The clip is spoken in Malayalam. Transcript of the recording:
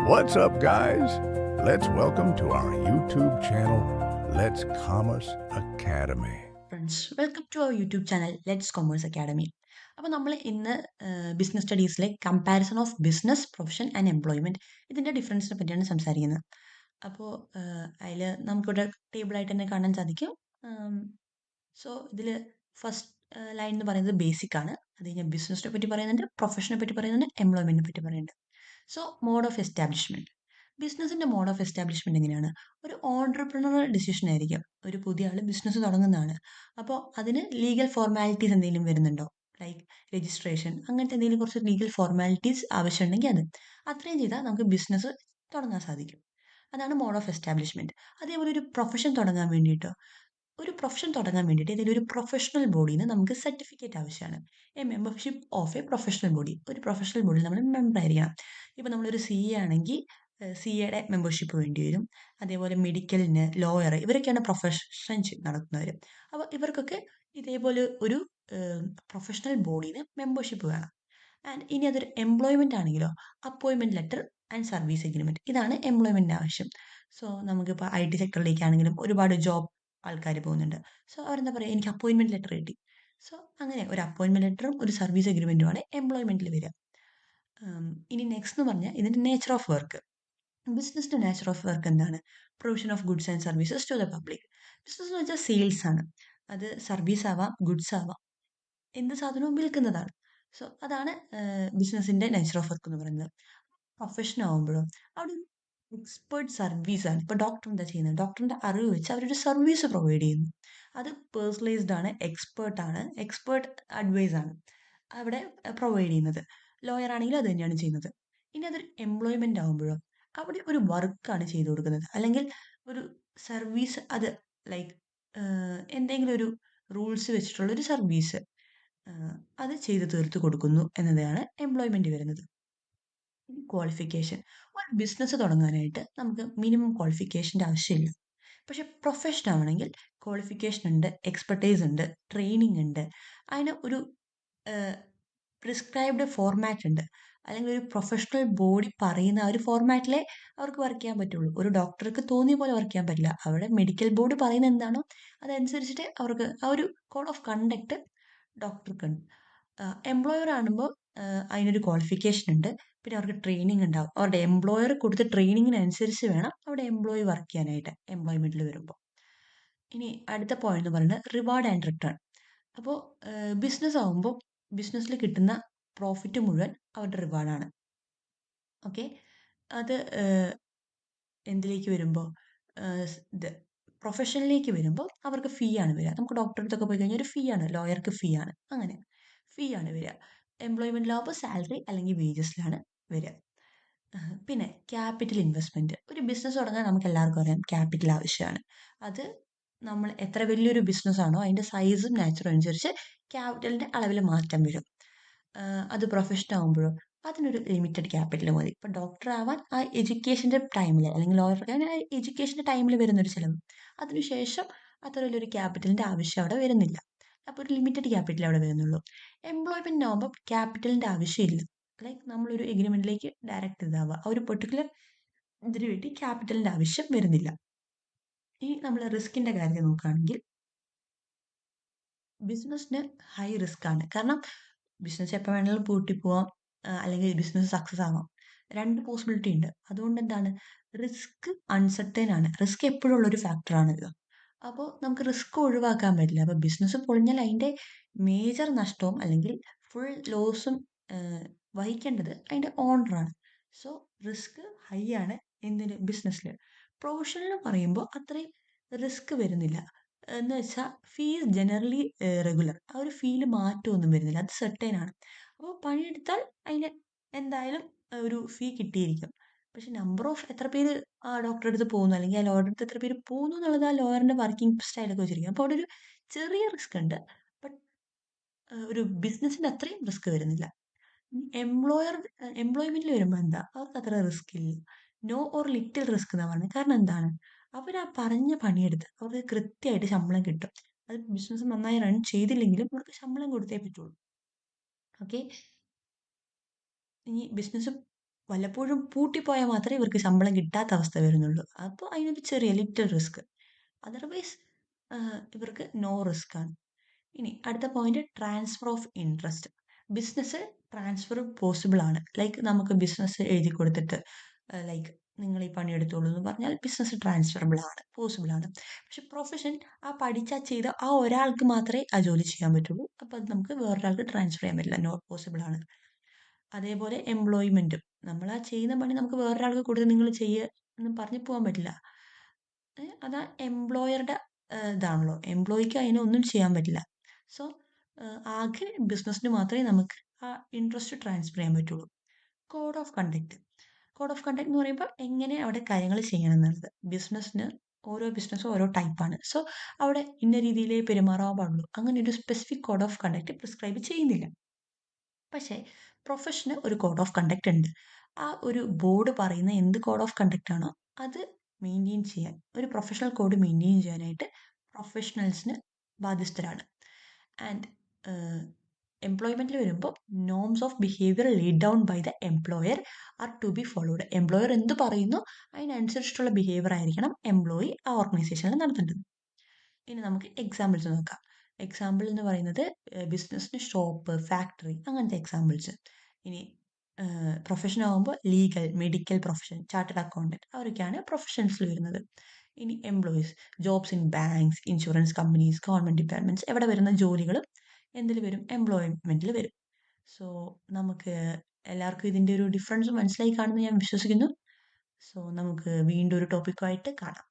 What's up, guys? Let's welcome to our YouTube channel, Let's Commerce Academy. Friends welcome to our YouTube channel Let's Commerce Academy. അപ്പോൾ നമ്മൾ ഇന്ന് ബിസിനസ് സ്റ്റഡീസിലെ comparison of business profession and employment ഇതിൻ്റെ ഡിഫറൻസിനെ പറ്റിയാണ് സംസാരിക്കുന്നത്. അപ്പോൾ അതിൽ നമുക്കിവിടെ ടേബിളായിട്ട് തന്നെ കാണാൻ സാധിക്കും. സോ ഇതിൽ ഫസ്റ്റ് ലൈൻ എന്ന് പറയുന്നത് ബേസിക് ആണ്. അത് കഴിഞ്ഞാൽ ബിസിനസിനെ പറ്റി പറയുന്നുണ്ട്, പ്രൊഫഷനെ പറ്റി പറയുന്നുണ്ട്, എംപ്ലോയ്മെൻറ്റിനെ പറ്റി പറയുന്നുണ്ട്. So mode of establishment. ബിസിനസിൻ്റെ മോഡ് ഓഫ് എസ്റ്റാബ്ലിഷ്മെൻറ്റ് എങ്ങനെയാണ്? ഒരു ഓൺട്രപ്രണറൽ ഡിസിഷൻ ആയിരിക്കും. ഒരു പുതിയ ആൾ ബിസിനസ് തുടങ്ങുന്നതാണ്. അപ്പോൾ അതിന് ലീഗൽ ഫോർമാലിറ്റീസ് എന്തെങ്കിലും വരുന്നുണ്ടോ? ലൈക്ക് രജിസ്ട്രേഷൻ, അങ്ങനത്തെ എന്തെങ്കിലും കുറച്ച് ലീഗൽ ഫോർമാലിറ്റീസ് ആവശ്യമുണ്ടെങ്കിൽ അത് അത്രയും ചെയ്താൽ നമുക്ക് ബിസിനസ് തുടങ്ങാൻ സാധിക്കും. അതാണ് മോഡ് ഓഫ് എസ്റ്റാബ്ലിഷ്മെൻറ്റ്. അതേപോലെ ഒരു പ്രൊഫഷൻ തുടങ്ങാൻ വേണ്ടിയിട്ടോ, ഏതെങ്കിലും ഒരു പ്രൊഫഷണൽ ബോഡിയിൽ നിന്ന് നമുക്ക് സർട്ടിഫിക്കറ്റ് ആവശ്യമാണ്. A membership of A professional body. ഒരു പ്രൊഫഷണൽ ബോഡിയിൽ നമ്മൾ മെമ്പർ ആയിരിക്കണം. ഇപ്പോൾ നമ്മളൊരു CA ആണെങ്കിൽ CAയുടെ മെമ്പർഷിപ്പ് വേണ്ടി വരും. അതേപോലെ മെഡിക്കലിന് ലോയർ, ഇവരൊക്കെയാണ് പ്രൊഫഷൻഷിപ്പ് നടത്തുന്നവർ. അപ്പോൾ ഇവർക്കൊക്കെ ഇതേപോലെ ഒരു പ്രൊഫഷണൽ ബോഡിയിൽ നിന്ന് മെമ്പർഷിപ്പ് വേണം. ആൻഡ് ഇനി അതൊരു എംപ്ലോയ്മെൻ്റ് ആണെങ്കിലോ, appointment letter and service agreement, ഇതാണ് എംപ്ലോയ്മെൻറ്റിൻ്റെ ആവശ്യം. സോ നമുക്കിപ്പോൾ IT സെക്ടറിലേക്കാണെങ്കിലും ഒരുപാട് ജോബ് ആൾക്കാർ പോകുന്നുണ്ട്. സോ അവരെന്താ പറയുക, എനിക്ക് അപ്പോയിൻമെൻറ്റ് ലെറ്റർ കിട്ടി. സോ അങ്ങനെ ഒരു അപ്പോയിൻമെൻറ്റ് ലെറ്ററും ഒരു സർവീസ് എഗ്രിമെൻറ്റുമാണ് എംപ്ലോയ്മെൻറ്റിൽ വരിക. ഇനി നെക്സ്റ്റ് എന്ന് പറഞ്ഞാൽ ഇതിൻ്റെ നേച്ചർ ഓഫ് വർക്ക്. ബിസിനസിൻ്റെ നേച്ചർ ഓഫ് വർക്ക് എന്താണ്? Provision of goods and services to the public. Business എന്ന് വെച്ചാൽ സെയിൽസ് ആണ്. അത് സർവീസ് ആവാം, ഗുഡ്സ് ആവാം, എന്ത് സാധനവും വിൽക്കുന്നതാണ്. സോ അതാണ് ബിസിനസിൻ്റെ നേച്ചർ ഓഫ് വർക്ക് എന്ന് പറയുന്നത്. പ്രൊഫഷൻ ആവുമ്പോഴോ അവിടെ എക്സ്പേർട്ട് സർവീസാണ്. ഇപ്പോൾ ഡോക്ടർ എന്താ ചെയ്യുന്നത്? ഡോക്ടറിൻ്റെ അറിവ് വെച്ച് അവരൊരു സർവീസ് പ്രൊവൈഡ് ചെയ്യുന്നു. അത് പേഴ്സണലൈസ്ഡ് ആണ്, എക്സ്പേർട്ട് അഡ്വൈസ് ആണ് അവിടെ പ്രൊവൈഡ് ചെയ്യുന്നത്. ലോയർ ആണെങ്കിലും അത് തന്നെയാണ് ചെയ്യുന്നത്. ഇനി അതൊരു എംപ്ലോയ്മെൻ്റ് ആകുമ്പോഴോ അവിടെ ഒരു വർക്കാണ് ചെയ്തു കൊടുക്കുന്നത്, അല്ലെങ്കിൽ ഒരു സർവീസ്, അത് ലൈക്ക് എന്തെങ്കിലും ഒരു റൂൾസ് വെച്ചിട്ടുള്ള ഒരു സർവീസ് അത് ചെയ്ത് തീർത്ത് കൊടുക്കുന്നു എന്നതാണ് എംപ്ലോയ്മെൻറ്റ് വരുന്നത്. ക്വാളിഫിക്കേഷൻ. ഒരു ബിസിനസ് തുടങ്ങാനായിട്ട് നമുക്ക് മിനിമം ക്വാളിഫിക്കേഷൻ്റെ ആവശ്യമില്ല. പക്ഷെ പ്രൊഫഷൻ ആവണമെങ്കിൽ ക്വാളിഫിക്കേഷൻ ഉണ്ട്, എക്സ്പെർട്ടൈസ് ഉണ്ട്, ട്രെയിനിങ് ഉണ്ട്. അതിന് ഒരു പ്രിസ്ക്രൈബ്ഡ് ഫോർമാറ്റ് ഉണ്ട്. അല്ലെങ്കിൽ ഒരു പ്രൊഫഷണൽ ബോഡി പറയുന്ന ആ ഒരു ഫോർമാറ്റിലേ അവർക്ക് വർക്ക് ചെയ്യാൻ പറ്റുള്ളൂ. ഒരു ഡോക്ടർക്ക് തോന്നിയ പോലെ വർക്ക് ചെയ്യാൻ പറ്റില്ല. അവിടെ മെഡിക്കൽ ബോർഡ് പറയുന്നത് എന്താണോ അതനുസരിച്ചിട്ട് അവർക്ക് ആ ഒരു കോഡ് ഓഫ് കണ്ടക്ട് ഡോക്ടർക്കുണ്ട്. എംപ്ലോയർ ആകുമ്പോൾ അതിനൊരു ക്വാളിഫിക്കേഷൻ ഉണ്ട്. പിന്നെ അവർക്ക് ട്രെയിനിങ് ഉണ്ടാവും. അവരുടെ എംപ്ലോയർ കൊടുത്ത ട്രെയിനിങ്ങിനനുസരിച്ച് വേണം അവിടെ എംപ്ലോയി വർക്ക് ചെയ്യാനായിട്ട് എംപ്ലോയ്മെൻറ്റിൽ വരുമ്പോൾ. ഇനി അടുത്ത പോയിന്റ് എന്ന് പറയുന്നത് റിവാർഡ് ആൻഡ് റിട്ടേൺ. അപ്പോൾ ബിസിനസ് ആകുമ്പോൾ ബിസിനസ്സിൽ കിട്ടുന്ന പ്രോഫിറ്റ് മുഴുവൻ അവരുടെ റിവാർഡാണ്. ഓക്കെ, അത് എന്തിലേക്ക് വരുമ്പോൾ ഇത് പ്രൊഫഷനിലേക്ക് വരുമ്പോൾ അവർക്ക് ഫീ ആണ് വരിക. നമുക്ക് ഡോക്ടറെ അടുത്തൊക്കെ പോയി കഴിഞ്ഞാൽ ഒരു ഫീ ആണ്, ലോയർക്ക് ഫീ ആണ്, അങ്ങനെ ഫീ ആണ് വരിക. എംപ്ലോയ്മെൻറ്റിലാവുമ്പോൾ സാലറി അല്ലെങ്കിൽ വേജസിലാണ് വരിക. പിന്നെ ക്യാപിറ്റൽ ഇൻവെസ്റ്റ്മെൻറ്റ്. ഒരു ബിസിനസ് തുടങ്ങാൻ നമുക്ക് എല്ലാവർക്കും അറിയാം ക്യാപിറ്റൽ ആവശ്യമാണ്. അത് നമ്മൾ എത്ര വലിയൊരു ബിസിനസ് ആണോ അതിൻ്റെ സൈസും നാച്ചറും അനുസരിച്ച് ക്യാപിറ്റലിൻ്റെ അളവിൽ മാറ്റം വരും. അത് പ്രൊഫഷൻ ആകുമ്പോഴോ അതിനൊരു ലിമിറ്റഡ് ക്യാപിറ്റൽ മതി. ഇപ്പോൾ ഡോക്ടർ ആവാൻ ആ എഡ്യൂക്കേഷൻ്റെ ടൈമിൽ, അല്ലെങ്കിൽ ലോയർ ആകാൻ ആ എഡ്യൂക്കേഷൻ്റെ ടൈമിൽ വരുന്നൊരു ചിലവ്. അതിനുശേഷം അത്ര വലിയൊരു ക്യാപിറ്റലിൻ്റെ ആവശ്യം അവിടെ വരുന്നില്ല. അപ്പോൾ ഒരു ലിമിറ്റഡ് ക്യാപിറ്റൽ അവിടെ വരുന്നുള്ളൂ. എംപ്ലോയ്മെൻ്റ് ആകുമ്പോൾ ക്യാപിറ്റലിൻ്റെ ആവശ്യമില്ല. ലൈക്ക് നമ്മളൊരു എഗ്രിമെൻറ്റിലേക്ക് ഡയറക്റ്റ് ഇതാവുക, ആ ഒരു പെർട്ടിക്കുലർ ഇതിന് വേണ്ടി ക്യാപിറ്റലിൻ്റെ ആവശ്യം വരുന്നില്ല. ഇനി നമ്മൾ റിസ്കിൻ്റെ കാര്യം നോക്കുകയാണെങ്കിൽ ബിസിനസ്സിന് ഹൈ റിസ്ക് ആണ്. കാരണം ബിസിനസ് എപ്പോൾ വേണമെങ്കിലും പൂട്ടിപ്പോവാം, അല്ലെങ്കിൽ ബിസിനസ് സക്സസ് ആവാം. 2 പോസിബിലിറ്റി ഉണ്ട്. അതുകൊണ്ട് എന്താണ്, റിസ്ക് അൺസർട്ടൈൻ ആണ്. റിസ്ക് എപ്പോഴും ഉള്ളൊരു ഫാക്ടറാണല്ലോ. അപ്പോൾ നമുക്ക് റിസ്ക് ഒഴിവാക്കാൻ പറ്റില്ല. അപ്പോൾ ബിസിനസ് പൊളിഞ്ഞാൽ അതിൻ്റെ മേജർ നഷ്ടവും അല്ലെങ്കിൽ ഫുൾ ലോസും വഹിക്കേണ്ടത് അതിൻ്റെ ഓണറാണ്. സോ റിസ്ക് ഹൈ ആണ് എന്തിന്, ബിസിനസ്സിൽ. പ്രൊഫഷണൽ പറയുമ്പോൾ അത്രയും റിസ്ക് വരുന്നില്ല. എന്ന് വെച്ചാൽ ഫീസ് ജനറലി റെഗുലർ. ആ ഒരു ഫീൽ മാറ്റമൊന്നും വരുന്നില്ല, അത് സെർട്ടൈൻ ആണ്. അപ്പോൾ പണിയെടുത്താൽ അതിന് എന്തായാലും ഒരു ഫീ കിട്ടിയിരിക്കും. പക്ഷെ നമ്പർ ഓഫ് എത്ര പേര് ആ ഡോക്ടറെ അടുത്ത് പോകുന്നു, അല്ലെങ്കിൽ ആ ലോയറുടെ അടുത്ത് എത്ര പേര് പോകുന്നു എന്നുള്ളത് ആ ലോയറിൻ്റെ വർക്കിംഗ് സ്റ്റൈലൊക്കെ വെച്ചിരിക്കും. അപ്പോൾ അവിടെ ഒരു ചെറിയ റിസ്ക് ഉണ്ട്. ബട്ട് ഒരു ബിസിനസ്സിൻ്റെ അത്രയും റിസ്ക് വരുന്നില്ല. എംപ്ലോയ്മെന്റിൽ വരുമ്പോൾ എന്താ, അവർക്ക് അത്ര റിസ്ക് ഇല്ല. നോ ഓർ ലിറ്റിൽ റിസ്ക് എന്നാ പറയുന്നത്. കാരണം എന്താണ്, അവർ ആ പറഞ്ഞ പണിയെടുത്ത് അവർക്ക് കൃത്യമായിട്ട് ശമ്പളം കിട്ടും. അത് ബിസിനസ് നന്നായി റൺ ചെയ്തില്ലെങ്കിലും അവർക്ക് ശമ്പളം കൊടുത്തേ പറ്റുള്ളൂ. ഓക്കെ, ഇനി ബിസിനസ് വല്ലപ്പോഴും പൂട്ടിപ്പോയാൽ മാത്രമേ ഇവർക്ക് ശമ്പളം കിട്ടാത്ത അവസ്ഥ വരുന്നുള്ളൂ. അപ്പോൾ അതിനൊരു ചെറിയ ലിറ്റിൽ റിസ്ക്. അതർവൈസ് ഇവർക്ക് നോ റിസ്ക് ആണ്. ഇനി അടുത്ത point transfer of interest. Business transfer possible ആണ്. ലൈക്ക് നമുക്ക് ബിസിനസ് എഴുതി കൊടുത്തിട്ട് ലൈക്ക് നിങ്ങൾ ഈ പണിയെടുത്തോളൂ എന്ന് പറഞ്ഞാൽ ബിസിനസ് ട്രാൻസ്ഫറബിൾ ആണ്, പോസിബിൾ ആണ്. പക്ഷെ പ്രൊഫഷൻ ചെയ്ത ആ ഒരാൾക്ക് മാത്രമേ ആ ജോലി ചെയ്യാൻ പറ്റുള്ളൂ. അപ്പോൾ അത് നമുക്ക് വേറൊരാൾക്ക് ട്രാൻസ്ഫർ ചെയ്യാൻ പറ്റില്ല, നോട്ട് പോസിബിൾ ആണ്. അതേപോലെ എംപ്ലോയ്മെന്റും നമ്മൾ ആ ചെയ്യുന്ന പണി നമുക്ക് വേറൊരാൾക്ക് കൊടുത്ത് നിങ്ങൾ ചെയ്യുക എന്ന് പറഞ്ഞു പോകാൻ പറ്റില്ല. അതാ എംപ്ലോയറുടെ ഇതാണല്ലോ, എംപ്ലോയിക്ക് അതിനൊന്നും ചെയ്യാൻ പറ്റില്ല. സോ ആകെ ബിസിനസ്സിന് മാത്രമേ നമുക്ക് ആ ഇൻട്രസ്റ്റ് ട്രാൻസ്ഫർ ചെയ്യാൻ പറ്റുള്ളൂ. Code of conduct. Code of conduct എന്ന് പറയുമ്പോൾ എങ്ങനെ അവിടെ കാര്യങ്ങൾ ചെയ്യണം എന്നുള്ളത്. ഓരോ ബിസിനസ്സും ഓരോ ടൈപ്പാണ്. സോ അവിടെ ഇന്ന രീതിയിലേ പെരുമാറാൻ പാടുള്ളൂ, അങ്ങനെ ഒരു specific code of conduct prescribe ചെയ്യുന്നില്ല. പക്ഷേ പ്രൊഫഷന് ഒരു കോഡ് ഓഫ് കണ്ടക്ട് ഉണ്ട്. ആ ഒരു ബോർഡ് പറയുന്ന എന്ത് കോഡ് ഓഫ് കണ്ടക്ട് ആണോ അത് മെയിൻറ്റെയിൻ ചെയ്യാൻ, ഒരു പ്രൊഫഷണൽ കോഡ് മെയിൻറ്റെയിൻ ചെയ്യാനായിട്ട് പ്രൊഫഷണൽസിന് ബാധ്യസ്ഥരാണ്. ആൻഡ് എംപ്ലോയ്മെന്റിൽ വരുമ്പോൾ norms of behaviour laid down by the employer are to be followed. Employer എന്ത് പറയുന്നു അതിനനുസരിച്ചിട്ടുള്ള ബിഹേവിയർ ആയിരിക്കണം എംപ്ലോയി ആ ഓർഗനൈസേഷനിൽ നടത്തേണ്ടത്. ഇനി നമുക്ക് എക്സാമ്പിൾസ് നോക്കാം. എക്സാമ്പിൾ എന്ന് പറയുന്നത് ബിസിനസ്സിന് ഷോപ്പ്, ഫാക്ടറി, അങ്ങനത്തെ എക്സാമ്പിൾസ്. ഇനി പ്രൊഫഷൻ ആകുമ്പോൾ legal, medical profession, chartered accountant, അവരൊക്കെയാണ് പ്രൊഫഷൻസിൽ വരുന്നത്. ഇനി employees, jobs in banks, insurance companies, government departments, എവിടെ വരുന്ന ജോലികൾ എന്തിൽ വരും, എംപ്ലോയ്മെന്റിൽ വരും. സോ നമുക്ക് എല്ലാവർക്കും ഇതിൻ്റെ ഒരു ഡിഫറൻസ് മനസ്സിലായി കാണുമെന്ന് ഞാൻ വിശ്വസിക്കുന്നു. സോ നമുക്ക് വീണ്ടും ഒരു ടോപ്പിക്കുമായിട്ട് കാണാം.